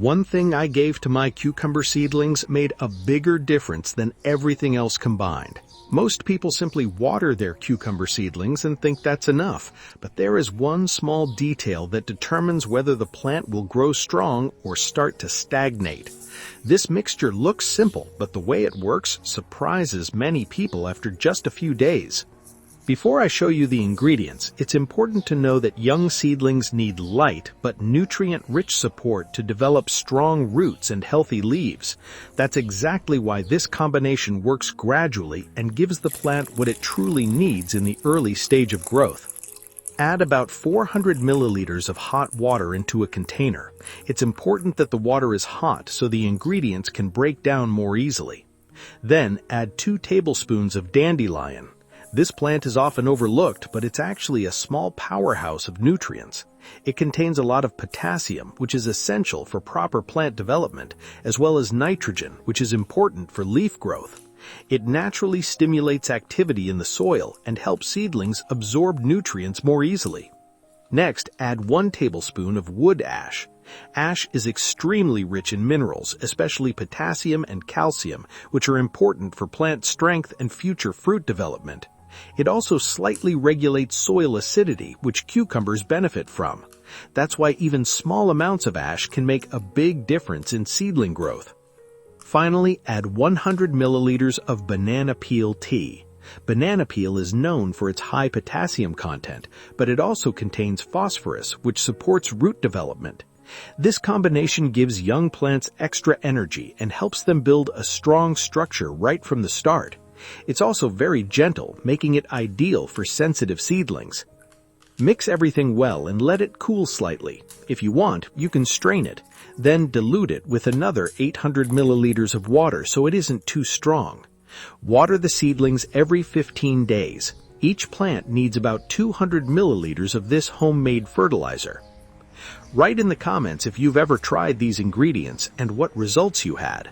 one thing I gave to my cucumber seedlings made a bigger difference than everything else combined. Most people simply water their cucumber seedlings and think that's enough, but there is one small detail that determines whether the plant will grow strong or start to stagnate. This mixture looks simple, but the way it works surprises many people after just a few days. Before I show you the ingredients, it's important to know that young seedlings need light but nutrient-rich support to develop strong roots and healthy leaves. That's exactly why this combination works gradually and gives the plant what it truly needs in the early stage of growth. Add about 400 milliliters of hot water into a container. It's important that the water is hot so the ingredients can break down more easily. Then add 2 tablespoons of dandelion. This plant is often overlooked, but it's actually a small powerhouse of nutrients. It contains a lot of potassium, which is essential for proper plant development, as well as nitrogen, which is important for leaf growth. It naturally stimulates activity in the soil and helps seedlings absorb nutrients more easily. Next, add 1 tablespoon of wood ash. Ash is extremely rich in minerals, especially potassium and calcium, which are important for plant strength and future fruit development. It also slightly regulates soil acidity, which cucumbers benefit from. That's why even small amounts of ash can make a big difference in seedling growth. Finally, add 100 milliliters of banana peel tea. Banana peel is known for its high potassium content, but it also contains phosphorus, which supports root development. This combination gives young plants extra energy and helps them build a strong structure right from the start. It's also very gentle, making it ideal for sensitive seedlings. Mix everything well and let it cool slightly. If you want, you can strain it. Then dilute it with another 800 milliliters of water so it isn't too strong. Water the seedlings every 15 days. Each plant needs about 200 milliliters of this homemade fertilizer. Write in the comments if you've ever tried these ingredients and what results you had.